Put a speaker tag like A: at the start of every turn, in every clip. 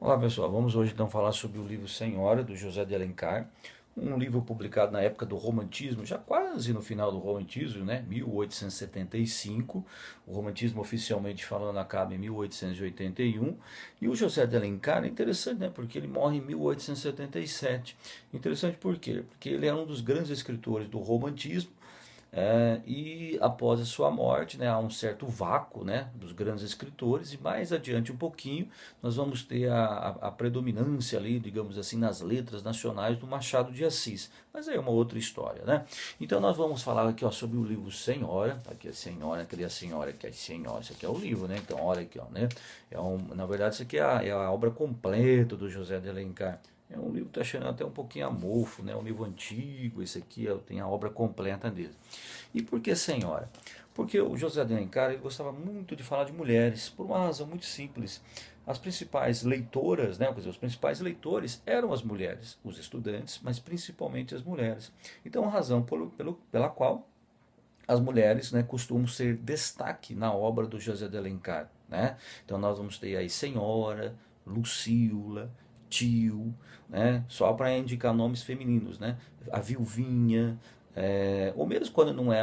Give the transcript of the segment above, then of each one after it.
A: Olá pessoal, vamos hoje então falar sobre o livro Senhora, do José de Alencar, um livro publicado na época do Romantismo, já quase no final do Romantismo, né? 1875. O Romantismo oficialmente falando acaba em 1881. E o José de Alencar é interessante, né? Porque ele morre em 1877. Interessante por quê? Porque ele é um dos grandes escritores do Romantismo. E após a sua morte, né, há um certo vácuo, né, dos grandes escritores, e mais adiante um pouquinho nós vamos ter a predominância ali, digamos assim, nas letras nacionais do Machado de Assis. Mas aí é uma outra história, né? Então nós vamos falar aqui, ó, sobre o livro Senhora. Aqui é Senhora, cadê a Senhora? Aqui é Senhora, isso aqui é o livro, né? Então olha aqui, ó, né? Na verdade isso aqui é a obra completa do José de Alencar. É um livro que está cheirando até um pouquinho amorfo, né? Um livro antigo, esse aqui tem a obra completa dele. E por que Senhora? Porque o José de Alencar ele gostava muito de falar de mulheres, por uma razão muito simples. As principais leitoras, né, quer dizer, os principais leitores eram as mulheres, os estudantes, mas principalmente as mulheres. Então, a razão pela qual as mulheres, né, costumam ser destaque na obra do José de Alencar. Né? Então, nós vamos ter aí Senhora, Lucila, Tio, né? Só para indicar nomes femininos, né? A Viuvinha, ou mesmo quando não é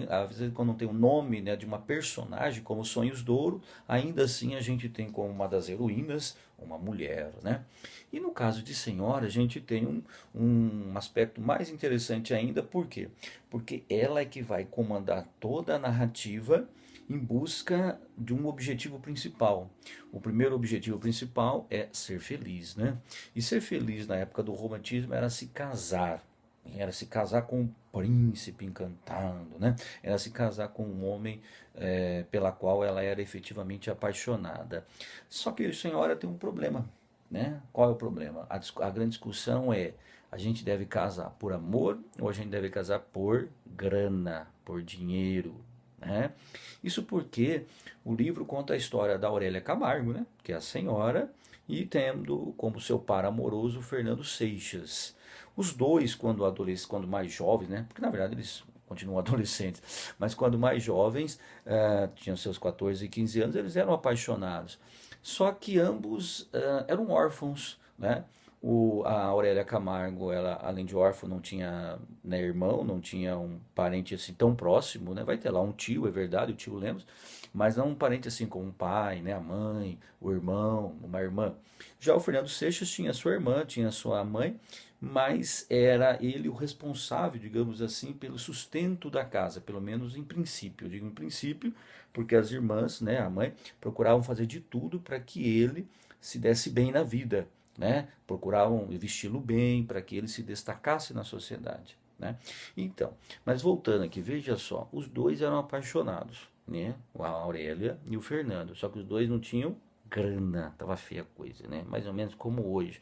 A: às vezes quando não tem o nome, né, de uma personagem como Sonhos Douro, ainda assim a gente tem como uma das heroínas uma mulher, né? E no caso de Senhora a gente tem um aspecto mais interessante ainda, por quê? Porque ela é que vai comandar toda a narrativa em busca de um objetivo principal. O primeiro objetivo principal é ser feliz, né? E ser feliz na época do romantismo era se casar com um príncipe encantado, né? Era se casar com um homem pela qual ela era efetivamente apaixonada. Só que a senhora tem um problema, né? Qual é o problema? A grande discussão é: a gente deve casar por amor ou a gente deve casar por grana, por dinheiro, né? Isso porque o livro conta a história da Aurélia Camargo, né? Que é a senhora, e tendo como seu par amoroso Fernando Seixas. Os dois, quando mais jovens, né? Porque na verdade eles continuam adolescentes, mas quando mais jovens, tinham seus 14 e 15 anos, eles eram apaixonados. Só que ambos eram órfãos, né? A Aurélia Camargo, ela, além de órfã, não tinha, né, irmão, não tinha um parente assim tão próximo, né? Vai ter lá um tio, é verdade, o tio Lemos, mas não um parente assim como um pai, né, a mãe, o irmão, uma irmã. Já o Fernando Seixas tinha sua irmã, tinha sua mãe, mas era ele o responsável, digamos assim, pelo sustento da casa, pelo menos em princípio. Eu digo em princípio, porque as irmãs, né, a mãe, procuravam fazer de tudo para que ele se desse bem na vida, né? Procuravam vesti-lo bem para que ele se destacasse na sociedade, né? Então, mas voltando aqui, veja só, os dois eram apaixonados, né? A Aurélia e o Fernando, só que os dois não tinham grana, tava feia a coisa, né? Mais ou menos como hoje.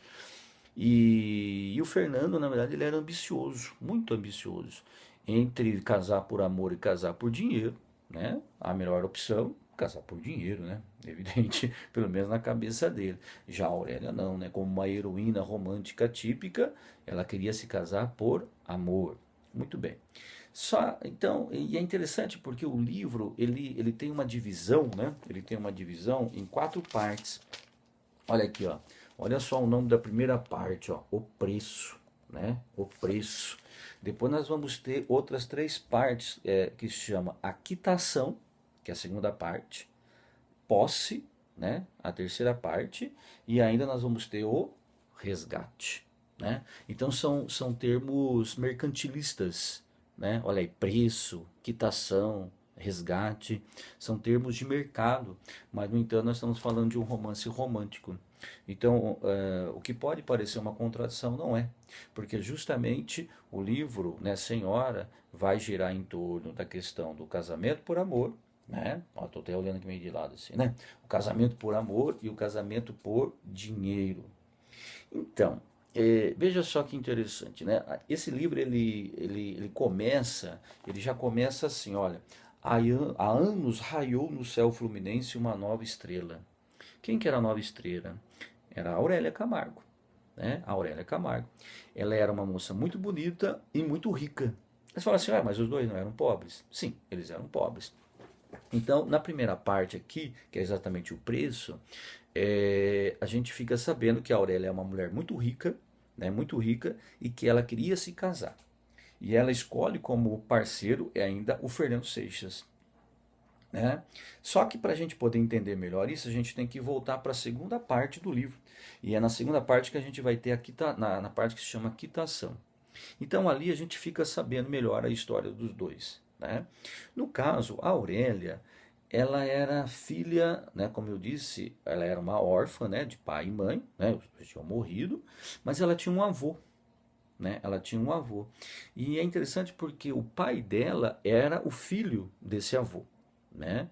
A: E o Fernando, na verdade, ele era ambicioso, muito ambicioso. Entre casar por amor e casar por dinheiro, né? A melhor opção, casar por dinheiro, né? Evidente, pelo menos na cabeça dele. Já a Aurélia não, né? Como uma heroína romântica típica, ela queria se casar por amor. Muito bem. Só, então, e é interessante porque o livro, ele tem uma divisão, né? Ele tem uma divisão em quatro partes. Olha aqui, ó. Olha só o nome da primeira parte, ó. O preço, né? O preço. Depois nós vamos ter outras três partes que se chama a quitação, que é a segunda parte, posse, né? A terceira parte, e ainda nós vamos ter o resgate, né? Então são termos mercantilistas, né? Olha aí, preço, quitação, resgate, são termos de mercado, mas no entanto nós estamos falando de um romance romântico. Então, o que pode parecer uma contradição não é, porque justamente o livro, né, Senhora, vai girar em torno da questão do casamento por amor, né? Ó, tô até olhando aqui meio de lado assim, né? O casamento por amor e o casamento por dinheiro. Então, veja só que interessante, né? Esse livro ele começa, ele já começa assim, olha, há anos raiou no céu fluminense uma nova estrela. Quem que era a nova estrela? Era a Aurélia Camargo, né? A Aurélia Camargo. Ela era uma moça muito bonita e muito rica. Você fala assim, mas os dois não eram pobres? Sim, eles eram pobres. Então, na primeira parte aqui, que é exatamente o preço, a gente fica sabendo que a Aurélia é uma mulher muito rica, né, muito rica, e que ela queria se casar. E ela escolhe como parceiro ainda o Fernando Seixas. Né? Só que para a gente poder entender melhor isso, a gente tem que voltar para a segunda parte do livro. E é na segunda parte que a gente vai ter na parte que se chama quitação. Então ali a gente fica sabendo melhor a história dos dois. Né? No caso, a Aurélia, ela era filha, né, como eu disse, ela era uma órfã, né, de pai e mãe, né, os dois tinham morrido, mas ela tinha um avô, né, ela tinha um avô. E é interessante porque o pai dela era o filho desse avô. Né?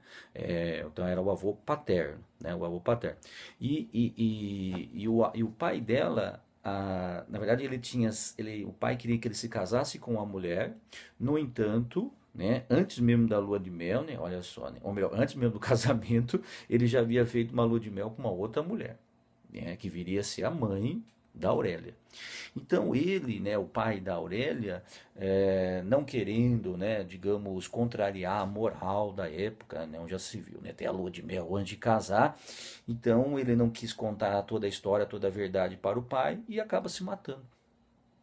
A: Então era o avô paterno, né? O avô paterno. E o pai dela, na verdade, o pai queria que ele se casasse com uma mulher. No entanto, né, antes mesmo da lua de mel, né, olha só, né, ou melhor, antes mesmo do casamento, ele já havia feito uma lua de mel com uma outra mulher, né, que viria a ser a mãe da Aurélia. Então ele, né, o pai da Aurélia, não querendo, né, digamos, contrariar a moral da época, né, onde já se viu, né, ter a lua de mel antes de casar, então ele não quis contar toda a história, toda a verdade para o pai e acaba se matando.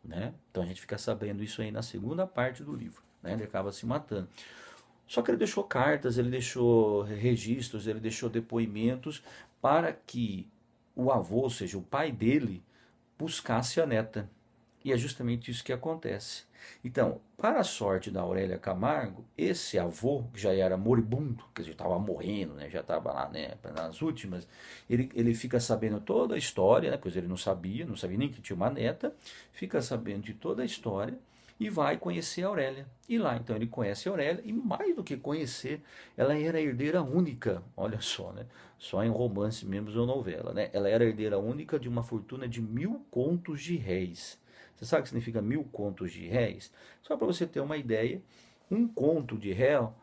A: Né? Então a gente fica sabendo isso aí na segunda parte do livro. Né? Ele acaba se matando. Só que ele deixou cartas, ele deixou registros, ele deixou depoimentos para que o avô, ou seja, o pai dele, buscasse a neta. E é justamente isso que acontece. Então, para a sorte da Aurélia Camargo, esse avô, que já era moribundo, que já estava morrendo, né, já estava lá, né, nas últimas, ele fica sabendo toda a história, né, pois ele não sabia nem que tinha uma neta, fica sabendo de toda a história e vai conhecer a Aurélia. E lá, então, ele conhece a Aurélia e, mais do que conhecer, ela era a herdeira única, olha só, né? Só em romance mesmo ou novela, né? Ela era a herdeira única de uma fortuna de 1.000 contos de réis. Você sabe o que significa 1.000 contos de réis? Só para você ter uma ideia, um conto de réu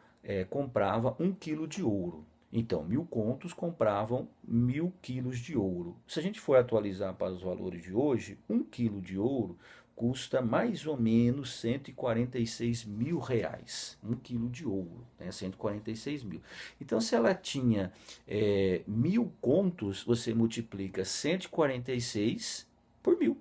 A: comprava 1 quilo de ouro. Então, 1.000 contos compravam 1.000 quilos de ouro. Se a gente for atualizar para os valores de hoje, 1 quilo de ouro custa mais ou menos 146 mil reais. 1 quilo de ouro, né? 146 mil. Então, se ela tinha 1.000 contos, você multiplica 146 por 1.000,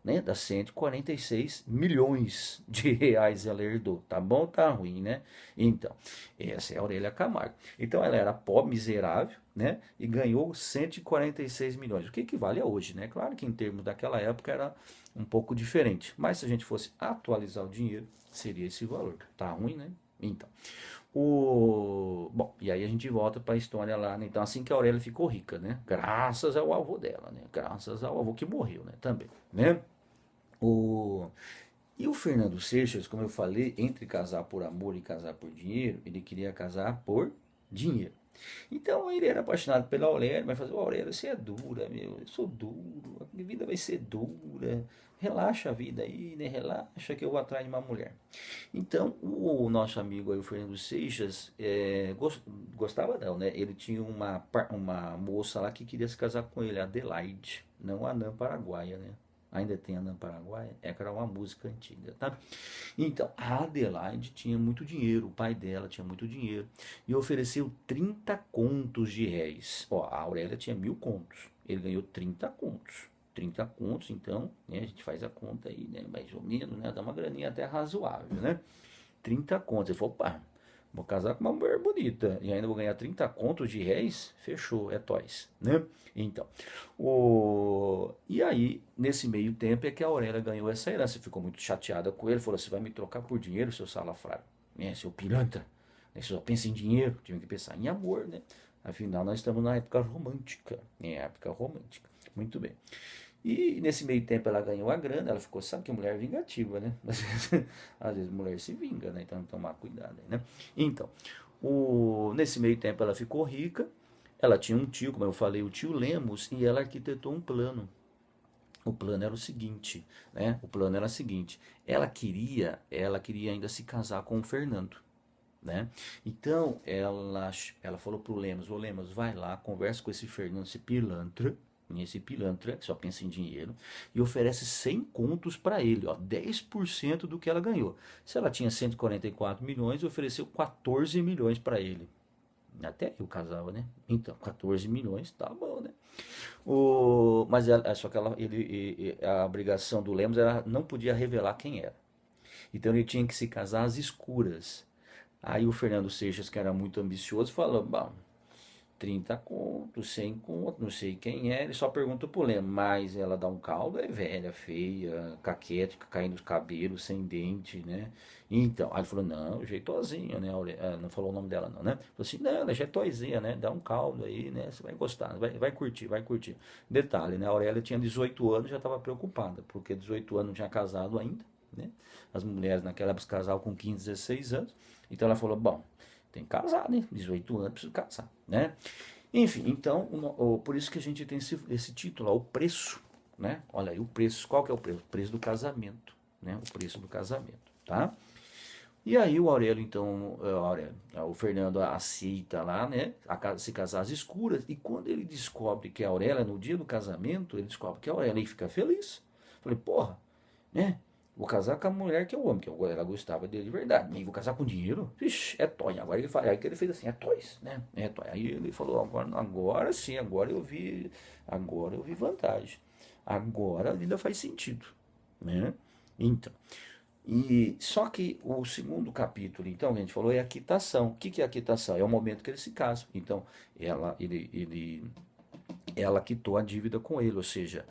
A: né? Dá 146 milhões de reais ela herdou. Tá bom ou tá ruim, né? Então, essa é a Aurélia Camargo. Então, ela era pobre, miserável, né? E ganhou 146 milhões, o que equivale a hoje, né? Claro que em termos daquela época era um pouco diferente, mas se a gente fosse atualizar o dinheiro, seria esse valor. Tá ruim, né? Então, bom, e aí a gente volta para a história lá, né? Então, assim que a Aurélia ficou rica, né? Graças ao avô dela, né? Graças ao avô que morreu, né? Também, né? O... E o Fernando Seixas, como eu falei, entre casar por amor e casar por dinheiro, ele queria casar por dinheiro. Então ele era apaixonado pela Aurélia, mas falou: Aurélia, você é dura, meu, eu sou duro, a minha vida vai ser dura, relaxa a vida aí, né? Relaxa que eu vou atrás de uma mulher. Então o nosso amigo aí, o Fernando Seixas, gostava não, né? Ele tinha uma moça lá que queria se casar com ele, Adelaide, não a Anã Paraguaia, né? Ainda tem Anã Paraguaia? É que era uma música antiga, tá? Então, a Adelaide tinha muito dinheiro, o pai dela tinha muito dinheiro, e ofereceu 30 contos de réis. Ó, a Aurélia tinha 1.000 contos, ele ganhou 30 contos. 30 contos, então, né, a gente faz a conta aí, né, mais ou menos, né, dá uma graninha até razoável, né? 30 contos. Ele falou: pá, vou casar com uma mulher bonita e ainda vou ganhar 30 contos de réis? Fechou, é toys, né? Então, e aí, nesse meio tempo é que a Aurélia ganhou essa herança, ficou muito chateada com ele, falou: você vai me trocar por dinheiro, seu salafrário, né, seu pilantra, né, você só pensa em dinheiro, tinha que pensar em amor, né? Afinal, nós estamos na época romântica, né? Época romântica, muito bem. E nesse meio tempo ela ganhou a grana, ela ficou, sabe que mulher é vingativa, né? Às vezes mulher se vinga, né? Então tomar cuidado aí, né? Então, nesse meio tempo ela ficou rica, ela tinha um tio, como eu falei, o tio Lemos, e ela arquitetou um plano. O plano era o seguinte, né? O plano era o seguinte, ela queria ainda se casar com o Fernando, né? Então ela falou pro Lemos: ô Lemos, vai lá, conversa com esse Fernando, esse pilantra que só pensa em dinheiro, e oferece 100 contos para ele, ó, 10% do que ela ganhou. Se ela tinha 144 milhões, ofereceu 14 milhões para ele. Até eu casava, né? Então, 14 milhões, tá bom, né? Mas só que a obrigação do Lemos era não podia revelar quem era. Então ele tinha que se casar às escuras. Aí o Fernando Seixas, que era muito ambicioso, falou: bom, 30 conto, 100 conto, não sei quem é. Ele só pergunta pro Lemos, mas ela dá um caldo, é velha, feia, caquética, caindo os cabelos, sem dente, né? Então, aí ele falou: não, jeitosinha, né? Não falou o nome dela, não, né? Falou assim: não, ela é jeitosinha, né? Dá um caldo aí, né? Você vai gostar, vai curtir, vai curtir. Detalhe, né? A Aurélia tinha 18 anos, já estava preocupada, porque 18 anos não tinha casado ainda, né? As mulheres naquela época casavam com 15, 16 anos. Então ela falou: bom, tem que casar, né? 18 anos, preciso casar, né? Enfim, então, por isso que a gente tem esse título, ó, o preço, né? Olha aí, o preço, qual que é o preço? O preço do casamento, né? O preço do casamento, tá? E aí o Aurélio, então, o Fernando aceita lá, né? Se casar às escuras, e quando ele descobre que a Aurélia, no dia do casamento, ele descobre que a Aurélia e fica feliz. Falei, porra, né? Vou casar com a mulher que eu amo, que ela gostava dele de verdade. Nem vou casar com dinheiro. Vixe, é toy. Agora ele fala, aí que ele fez assim, é toys, né? É toy. Aí ele falou, agora sim, agora eu vi vantagem. Agora a vida faz sentido, né? Então, e só que o segundo capítulo, então, que a gente falou, é a quitação. O que que é a quitação? É o momento que eles se casam. Então, ela quitou a dívida com ele, ou seja,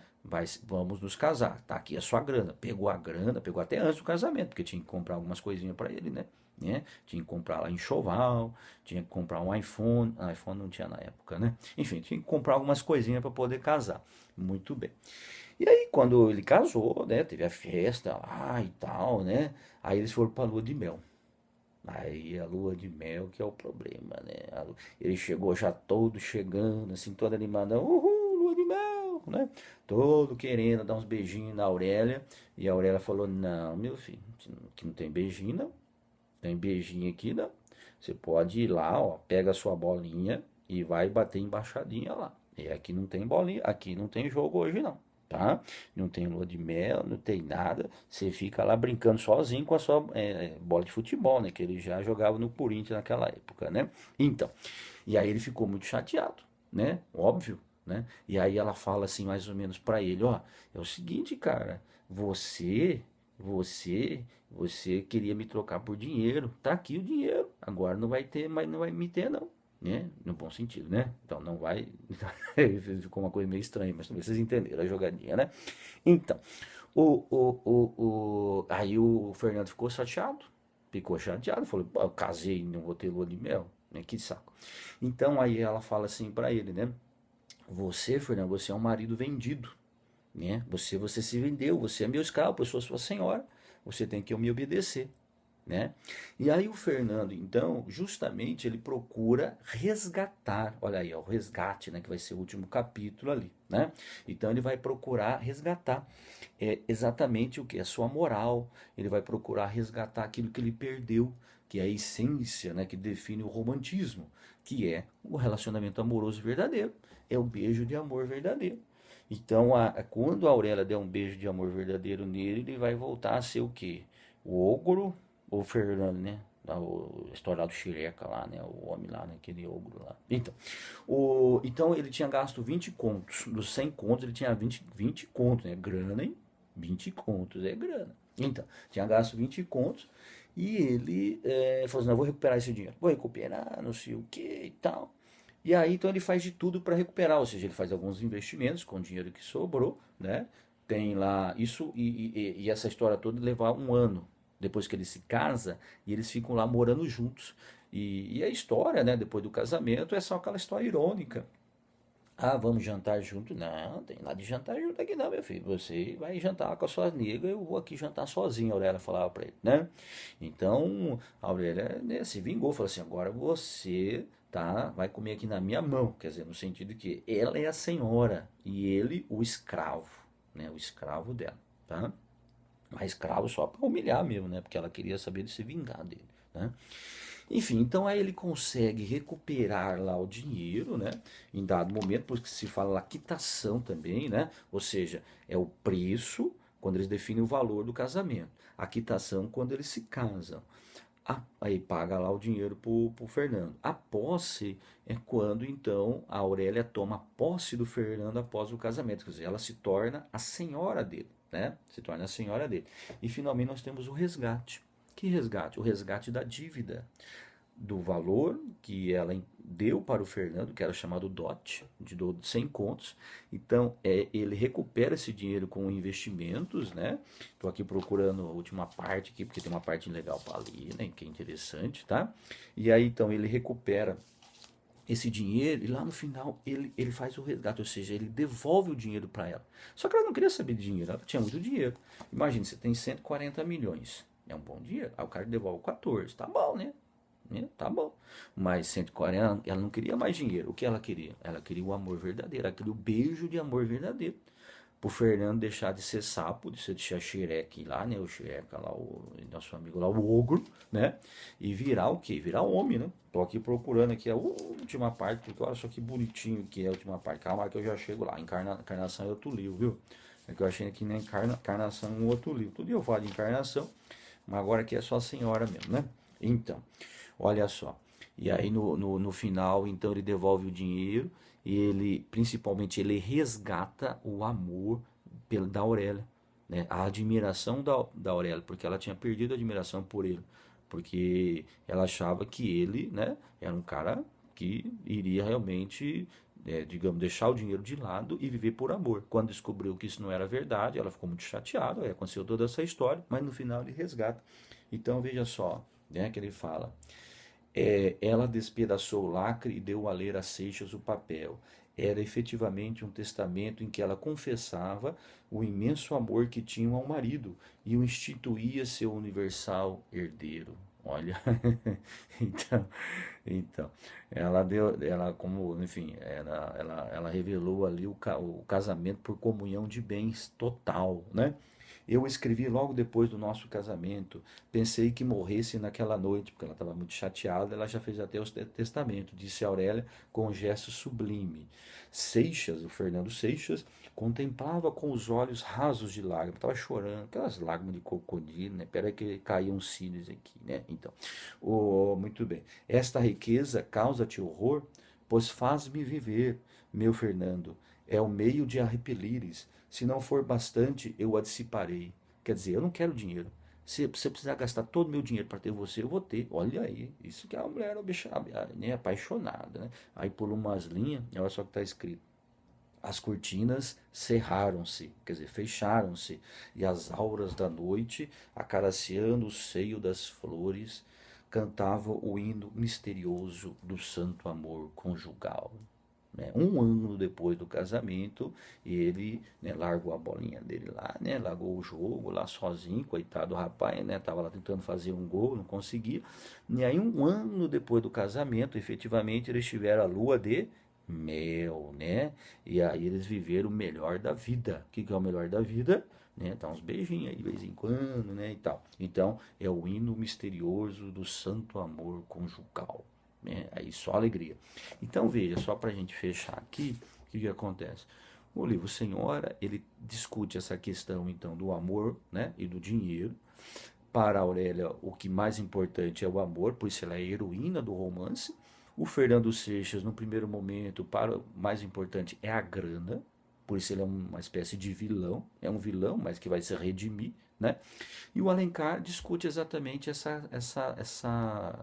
A: vamos nos casar, tá aqui a sua grana. Pegou a grana, pegou até antes do casamento, porque tinha que comprar algumas coisinhas para ele, né? Tinha que comprar lá enxoval, tinha que comprar um iPhone, iPhone não tinha na época, né? Enfim, tinha que comprar algumas coisinhas para poder casar. Muito bem. E aí, quando ele casou, né, teve a festa lá e tal, né? Aí eles foram para lua de mel. Aí a lua de mel que é o problema, né? Ele chegou já todo chegando, assim, todo animado, uhul, lua de mel, né? Todo querendo dar uns beijinhos na Aurélia. E a Aurélia falou: não, meu filho, que não tem beijinho, não. Tem beijinho aqui, não. Você pode ir lá, ó, pega a sua bolinha e vai bater embaixadinha lá. E aqui não tem bolinha, aqui não tem jogo hoje, não. Tá? Não tem lua de mel, não tem nada. Você fica lá brincando sozinho com a sua bola de futebol, né? Que ele já jogava no Corinthians naquela época, né? Então, e aí ele ficou muito chateado, né? Óbvio, né? E aí ela fala assim, mais ou menos pra ele, ó, é o seguinte, cara, você queria me trocar por dinheiro, tá aqui o dinheiro, agora não vai ter, mas não vai me ter não, né? No bom sentido, né? Então não vai, ficou uma coisa meio estranha, mas vocês entenderam a jogadinha, né? Então, aí o Fernando ficou chateado, falou, pô, eu casei e não vou ter lua de mel, né? Que saco. Então aí ela fala assim pra ele, né? Você, Fernando, você é um marido vendido, né? Você se vendeu, você é meu escravo, eu sou sua senhora, você tem que me obedecer, né? E aí o Fernando, então, justamente ele procura resgatar, olha aí, ó, o resgate, né, que vai ser o último capítulo ali, né? Então ele vai procurar resgatar exatamente o que? A sua moral, ele vai procurar resgatar aquilo que ele perdeu, que é a essência, né, que define o romantismo, que é o relacionamento amoroso verdadeiro, é o beijo de amor verdadeiro. Então, quando a Aurélia der um beijo de amor verdadeiro nele, ele vai voltar a ser o quê? O ogro, ou Fernando, né? A história lá do Xireca lá, né? O homem lá, né? Aquele ogro lá. Então ele tinha gasto 20 contos. Dos 100 contos ele tinha 20 contos, né? Grana, hein? 20 contos é grana. Então, tinha gasto 20 contos. E ele falou assim, não, vou recuperar esse dinheiro. Vou recuperar, não sei o que e tal. E aí, então ele faz de tudo para recuperar, ou seja, ele faz alguns investimentos com o dinheiro que sobrou, né? Tem lá isso e essa história toda levar um ano depois que ele se casa e eles ficam lá morando juntos. E a história, né, depois do casamento, é só aquela história irônica. Ah, vamos jantar junto? Não, tem nada de jantar junto aqui não, meu filho. Você vai jantar com as suas amigas, eu vou aqui jantar sozinho, a Aurélia falava pra ele, né? Então, a Aurélia, né, se vingou, falou assim, agora você, tá, vai comer aqui na minha mão. Quer dizer, no sentido que ela é a senhora e ele o escravo, né? O escravo dela, tá? Mas escravo só pra humilhar mesmo, né? Porque ela queria saber de se vingar dele, né? Enfim, então aí ele consegue recuperar lá o dinheiro, né? Em dado momento, porque se fala lá quitação também, né? Ou seja, é o preço quando eles definem o valor do casamento. A quitação quando eles se casam. Aí paga lá o dinheiro pro Fernando. A posse é quando então a Aurélia toma posse do Fernando após o casamento, quer dizer, ela se torna a senhora dele, né? Se torna a senhora dele. E finalmente nós temos o resgate. Que resgate? O resgate da dívida, do valor que ela deu para o Fernando, que era chamado dote, de 100 contos. Então, ele recupera esse dinheiro com investimentos, né? Estou aqui procurando a última parte aqui, porque tem uma parte legal para ler, né? Que é interessante, tá? E aí, então, ele recupera esse dinheiro e lá no final ele faz o resgate, ou seja, ele devolve o dinheiro para ela. Só que ela não queria saber de dinheiro, ela tinha muito dinheiro. Imagina, você tem 140 milhões, é um bom dinheiro. Aí o cara devolve 14, tá bom, né? Tá bom. Mas 140, ela não queria mais dinheiro. O que ela queria? Ela queria o amor verdadeiro, ela queria o beijo de amor verdadeiro. Pro Fernando deixar de ser sapo, de ser xereque lá, né? O xereca lá, o nosso amigo lá, o ogro, né? E virar o quê? Virar homem, né? Tô aqui procurando aqui a última parte, porque olha só que bonitinho que é a última parte. Calma que eu já chego lá. Encarnação é outro livro, viu? É que eu achei aqui na encarnação um outro livro. Todo dia eu falo de encarnação, mas agora aqui é só a senhora mesmo, né? Então, olha só. E aí no final, então ele devolve o dinheiro e ele, principalmente, ele resgata o amor da Aurélia, né? A admiração da Aurélia, porque ela tinha perdido a admiração por ele, porque ela achava que ele, né, era um cara que iria realmente, digamos, deixar o dinheiro de lado e viver por amor. Quando descobriu que isso não era verdade, ela ficou muito chateada, aí aconteceu toda essa história, mas no final ele resgata. Então veja só, né, que ele fala. Ela despedaçou o lacre e deu a ler a Seixas o papel. Era efetivamente um testamento em que ela confessava o imenso amor que tinha ao marido e o instituía seu universal herdeiro. Olha, então, então, ela como, enfim, ela revelou ali o casamento por comunhão de bens total, né? Eu escrevi logo depois do nosso casamento. Pensei que morresse naquela noite, porque ela estava muito chateada. Ela já fez até o testamento, disse Aurélia com um gesto sublime. Seixas, o Fernando Seixas, contemplava com os olhos rasos de lágrimas. Estava chorando, aquelas lágrimas de crocodilo, né? Pera que caíam cílios aqui, né? Então, muito bem. Esta riqueza causa-te horror, pois faz-me viver, meu Fernando. É o meio de a repelires. Se não for bastante, eu a dissiparei. Quer dizer, eu não quero dinheiro. Se você precisar gastar todo o meu dinheiro para ter você, eu vou ter. Olha aí, isso que é uma mulher né, apaixonada, né? Aí por umas linhas, olha só o que está escrito. As cortinas cerraram-se, quer dizer, fecharam-se, e as auras da noite, acariciando o seio das flores, cantavam o hino misterioso do santo amor conjugal. Né? Um ano depois do casamento, ele, né, largou a bolinha dele lá, né, largou o jogo lá sozinho, coitado do rapaz, né, tava lá tentando fazer um gol, não conseguia. E aí um ano depois do casamento, efetivamente, eles tiveram a lua de mel, né? E aí eles viveram o melhor da vida. O que que é o melhor da vida? Né? Dá uns beijinhos aí de vez em quando, né, e tal. Então, é o hino misterioso do santo amor conjugal. Né? Aí só alegria. Então veja, só para a gente fechar aqui, o que, que acontece? O livro Senhora, ele discute essa questão então do amor, né, e do dinheiro. Para a Aurélia, o que mais importante é o amor, por isso ela é a heroína do romance. O Fernando Seixas, no primeiro momento, para o mais importante é a grana, por isso ele é uma espécie de vilão, é um vilão, mas que vai se redimir, né? E o Alencar discute exatamente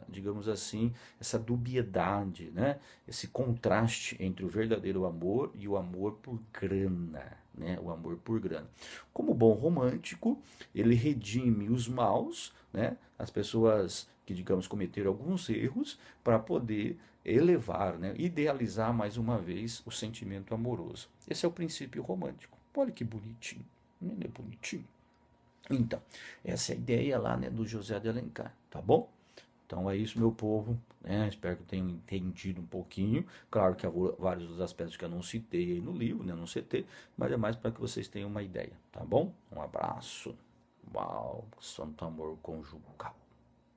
A: digamos assim, essa dubiedade, né? Esse contraste entre o verdadeiro amor e o amor por grana, né? O amor por grana. Como bom romântico, ele redime os maus, né? As pessoas que, digamos, cometeram alguns erros para poder elevar, né? Idealizar mais uma vez o sentimento amoroso. Esse é o princípio romântico. Olha que bonitinho, não é bonitinho? Então, essa é a ideia lá, né, do José de Alencar, tá bom? Então é isso, meu povo, né? Espero que tenham entendido um pouquinho. Claro que há vários dos aspectos que eu não citei no livro, né? Não citei, mas é mais para que vocês tenham uma ideia, tá bom? Um abraço. Uau, santo amor conjugal.